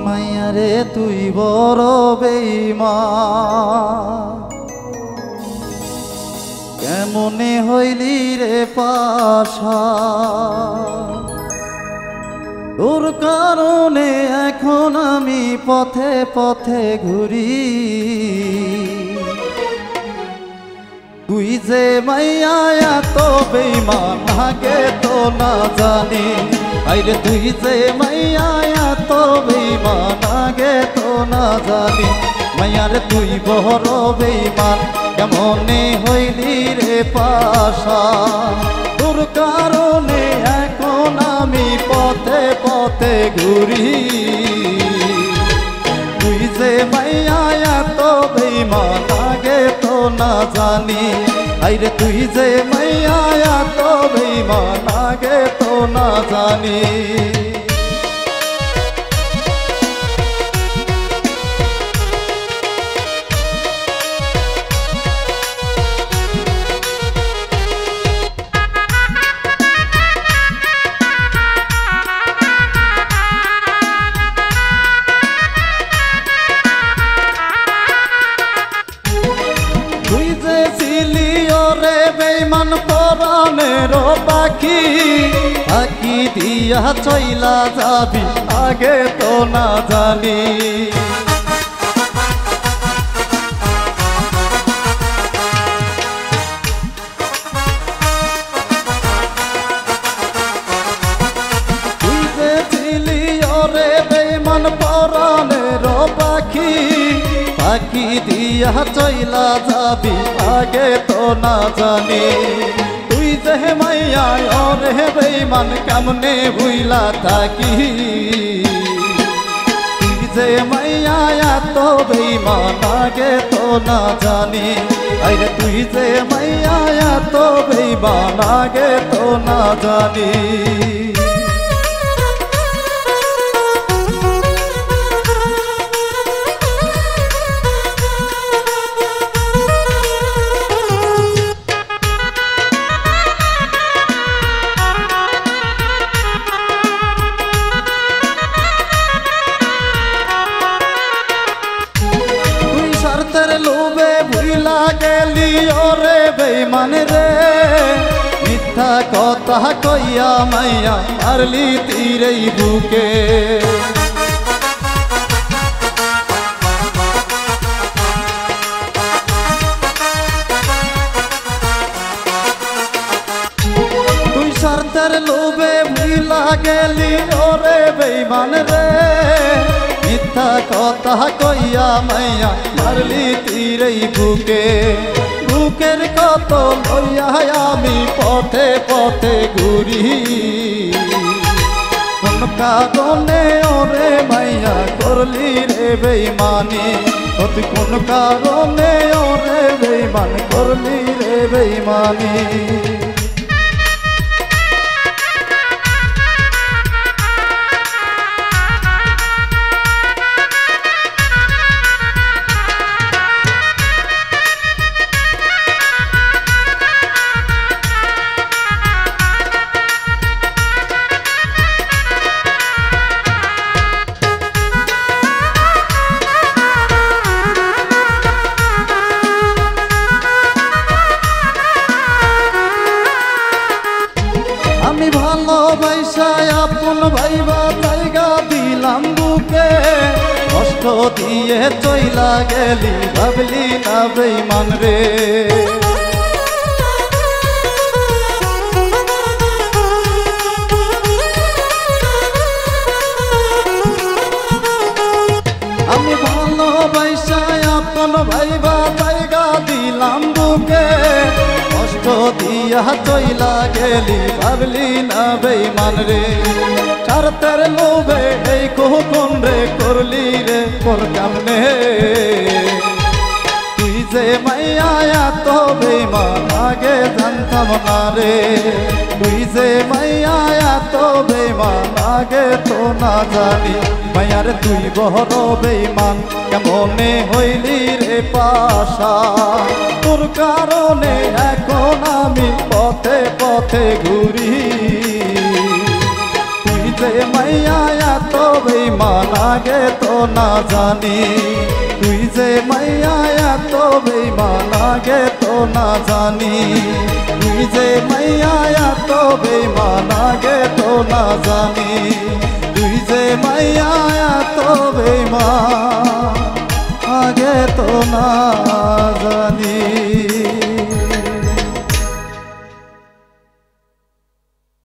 মাইয়ারে তুই বড় বেঈমান কেমনে হইলি রে পাশা তোর কারণে এখন আমি পথে পথে ঘুরি তুই যে মাইয়া এত বেঈমান আগে তো না জানি আইরে তুই যে মাইয়া এত বেঈমান আগে তো না জানি মাইয়ারে তুই বড় বেঈমান কেমনে হইলি রে পাশা তোর কারণে এখন আমি পথে পথে ঘুরি তুই যে মাইয়া এত বেঈমান আগে তো না জানি আইরে তুই যে মাইয়া এত বেঈমান আগে তো না জানি বেঈমান পরাণের পাখি পাখি দিয়া চইলা যাবি আগে তো না জানি তুই যে ছিলি ওরে বেঈমান পরাণের পাখি পাখি দিয়া চইলা যাবি আগে তো না জানি তুই যে মাইয়া ওরে বেঈমান কেমনে ভুইলা থাকি তুই যে মাইয়া এত বেঈমান আগে তো না জানি আরে তুই যে মাইয়া এত বেঈমান আগে তো না জানি লোভে ভুইলা গেলি ওরে বেঈমান রে মিথ্যা কথা কইয়া মাইয়া মারলি তীরেই বুকে তুই স্বার্থের লোভে ভুইলা গেলি ওরে বেঈমান রে মিথ্যা কথা কইয়া মাইয়া মারলি তীরেই বুকে বুকের কত লইয়া আমি পথে পথে ঘুরি কোন কারণে ওরে মাইয়া করলি রে বেঈমানি তুই কোন কারণে ওরে বেঈমান করলি রে বেঈমানি আমি ভালোবাসা আপন ভাইবা জায়গা দিলাম বুকে কষ্ট দিয়ে চইলা গেলি ভাবলি না বেঈমান রে আমি ভালোবাসা আপন ভাইবা জায়গা দিলাম বুকে কষ্ট দিয়া চইলা গেলি ভাবলি না বেঈমান রে স্বার্থের লোভে এই কোন রে করলি রে কর কেমনে তুই যে মাইয়া এত বেঈমান আগে জানতাম না রে তুই যে মাইয়া এত বেঈমান আগে তো না জানি মাইয়ারে তুই বড় বেঈমান কেমনে হইলি রে পাশা তোর কারণে এখন আমি পথে পথে ঘুরি তুই যে মাইয়া এত বেঈমান আগে তো না জানি তুই যে মাইয়া এত বেঈমান আগে তো না জানি তুই যে মাইয়া এত বেঈমান আগে তো না জানি তুই যে মাইয়া এত বেঈমান আগে তো না জানি।